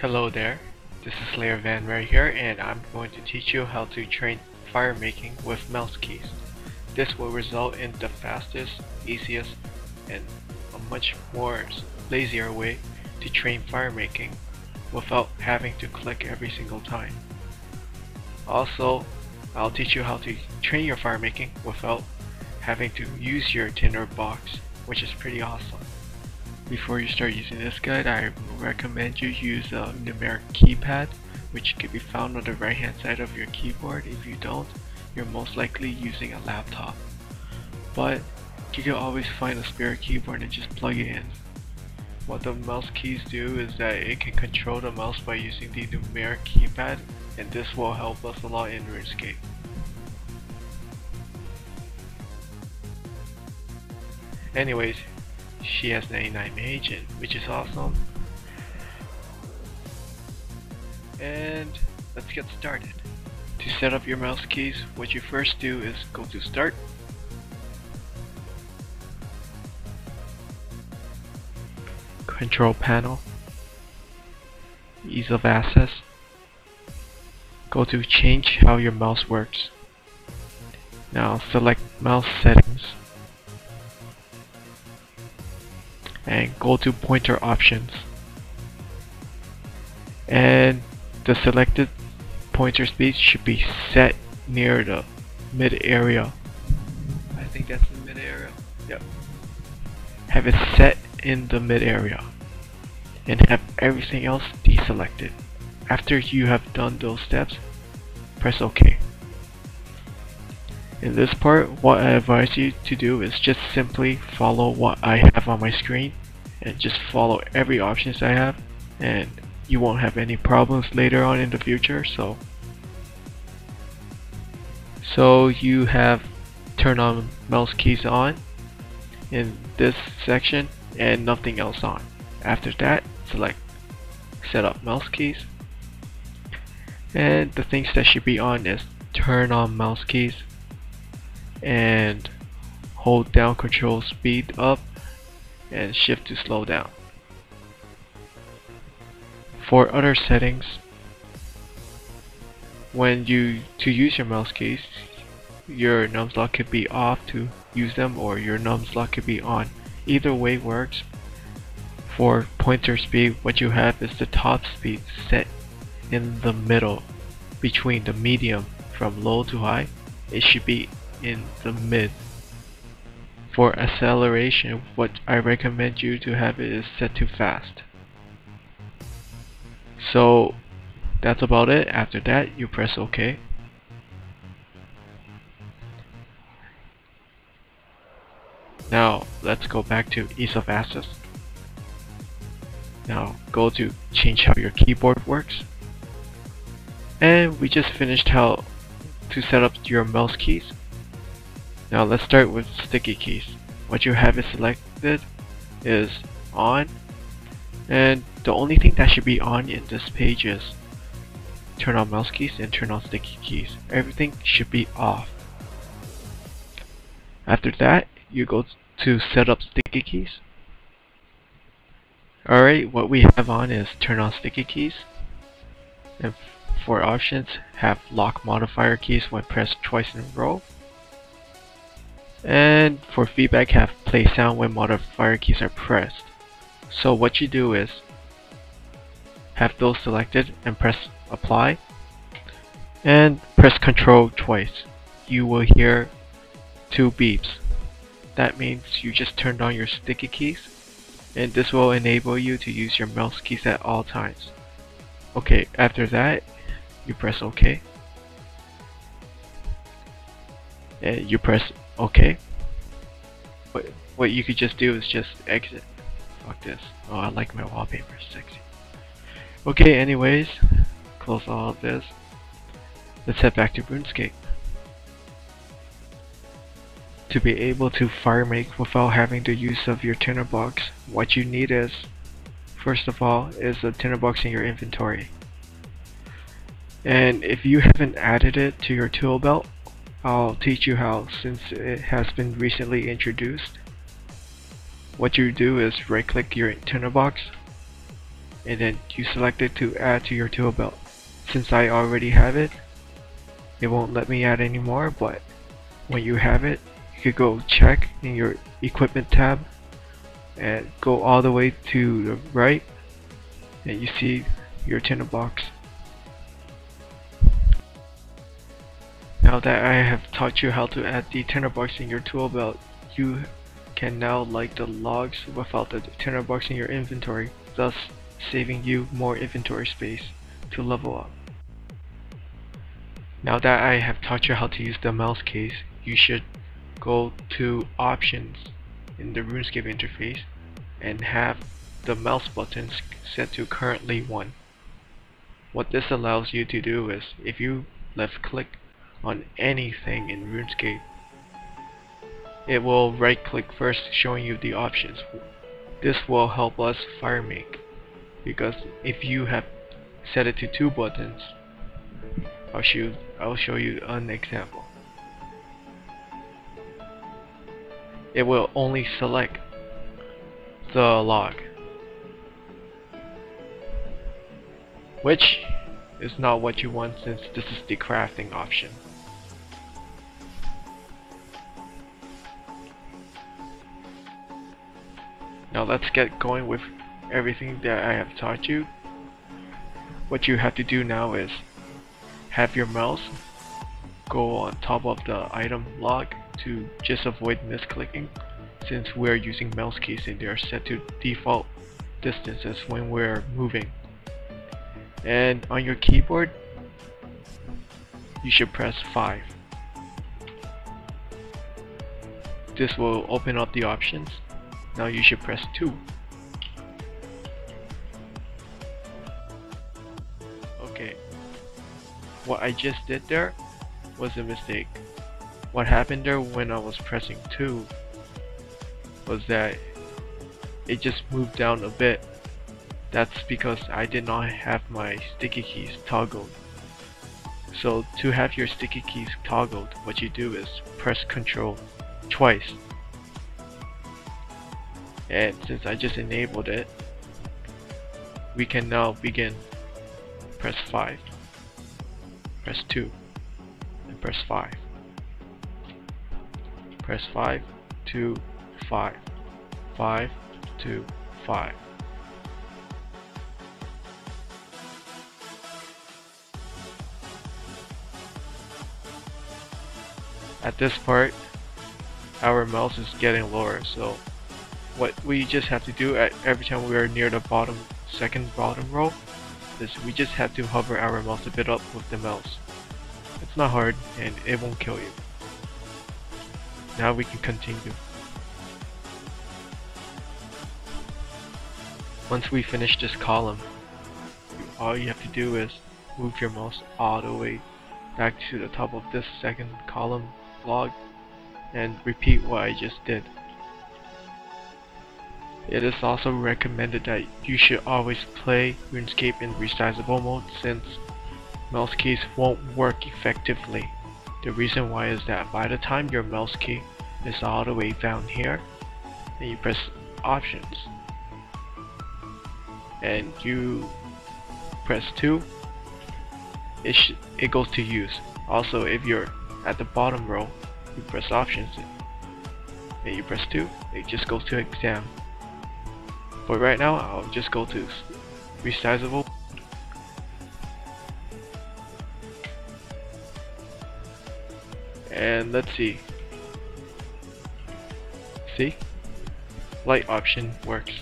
Hello there, this is slayervan right here, and I'm going to teach you how to train firemaking with mouse keys. This will result in the fastest, easiest, and a much more lazier way to train firemaking without having to click every single time. Also, I'll teach you how to train your firemaking without having to use your tinderbox, which is pretty awesome. Before you start using this guide, I recommend you use a Numeric keypad, which can be found on the right hand side of your keyboard. If you don't, you're most likely using a laptop. But you can always find a spare keyboard and just plug it in. What the mouse keys do is that it can control the mouse by using the Numeric keypad, and this will help us a lot in Runescape. Anyways, she has 99 mage, which is awesome. And let's get started. To set up your mouse keys, what you first do is go to Start, Control Panel, Ease of Access, go to Change how your mouse works. Now select Mouse Settings and go to Pointer Options, and the selected pointer speed should be set near the mid area. I think that's the mid area. Yep. Have it set in the mid area and have everything else deselected. After you have done those steps, press OK. In this part, what I advise you to do is just simply follow what I have on my screen and just follow every options I have, and you won't have any problems later on in the future. So you have turn on mouse keys on in this section and nothing else on. After that, select set up mouse keys, and the things that should be on is turn on mouse keys and hold down control speed up and shift to slow down. For other settings, when you use your mouse keys, your nums lock could be off to use them, or your nums lock could be on. Either way works. For pointer speed, what you have is the top speed set in the middle between the medium from low to high. It should be in the mid. For acceleration, what I recommend you to have it is set to fast. So that's about it. After that, you press OK. Now let's go back to ease of access. Now go to change how your keyboard works, and we just finished how to set up your mouse keys. Now let's start with sticky keys. What you have is selected is on, and the only thing that should be on in this page is turn on mouse keys and turn on sticky keys. Everything should be off. After that, you go to set up sticky keys. Alright, what we have on is turn on sticky keys, and for options, have lock modifier keys when pressed twice in a row. And for feedback, have play sound when modifier keys are pressed. So what you do is have those selected and press apply, and press Control twice. You will hear 2 beeps. That means you just turned on your sticky keys, and this will enable you to use your mouse keys at all times. Okay, after that, you press OK, and you press OK. What you could just do is just exit. Fuck this. Oh, I like my wallpaper, it's sexy. Okay, anyways, close all of this. Let's head back to RuneScape. To be able to firemake without having the use of your tinderbox, what you need is, first of all, is a tinderbox in your inventory. And if you haven't added it to your tool belt, I'll teach you how, since it has been recently introduced. What you do is right click your tinderbox and then you select it to add to your tool belt. Since I already have it, it won't let me add anymore, but when you have it, you could go check in your equipment tab and go all the way to the right, and you see your tinderbox. Now that I have taught you how to add the tinderbox in your tool belt, you can now light the logs without the tinderbox in your inventory, thus saving you more inventory space to level up. Now that I have taught you how to use the mouse case, you should go to options in the Runescape interface and have the mouse buttons set to currently 1. What this allows you to do is, if you left click on anything in Runescape, it will right click first, showing you the options. This will help us firemake, because if you have set it to 2 buttons, I'll show you an example. It will only select the log, which is not what you want since this is the crafting option. Now let's get going with everything that I have taught you. What you have to do now is have your mouse go on top of the item log to just avoid misclicking, since we're using mouse keys and they are set to default distances when we're moving. And on your keyboard, you should press 5. This will open up the options. Now you should press 2. Okay, what I just did there was a mistake. What happened there when I was pressing 2 was that it just moved down a bit. That's because I did not have my sticky keys toggled. So to have your sticky keys toggled, what you do is press Ctrl twice. And since I just enabled it, we can now begin. Press 5, press 2, and press 5. Press 5, 2, 5, 5, 2, 5. At this part, our mouse is getting lower, so what we just have to do at every time we are near the second bottom row is we just have to hover our mouse a bit up with the mouse. It's not hard and it won't kill you. Now we can continue. Once we finish this column, all you have to do is move your mouse all the way back to the top of this second column log and repeat what I just did. It is also recommended that you should always play RuneScape in resizable mode, since mouse keys won't work effectively. The reason why is that by the time your mouse key is all the way down here and you press options and you press 2, it goes to use. Also, if you're at the bottom row, you press options and you press 2, it just goes to exam. But right now, I'll just go to resizable. And let's see. See? Light option works.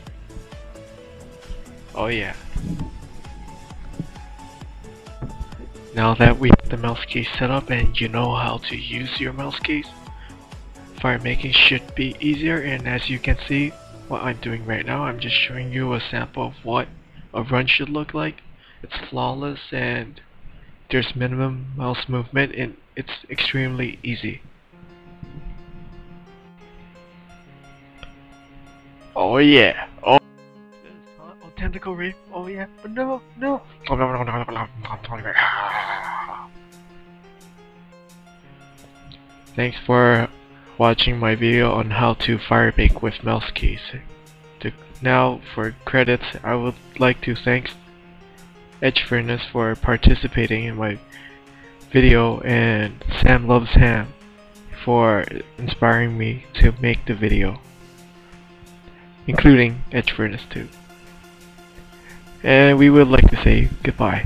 Oh yeah. Now that we have the mouse keys set up and you know how to use your mouse keys, firemaking should be easier. And as you can see, what I'm doing right now, I'm just showing you a sample of what a run should look like. It's flawless and there's minimum mouse movement and it's extremely easy. Oh yeah. Oh, tentacle reef. Oh yeah. But no. Thanks for watching my video on how to firebake with mouse keys. Now for credits, I would like to thank Furnace for participating in my video, and Luvz Ham for inspiring me to make the video, including Furnace too. And we would like to say goodbye.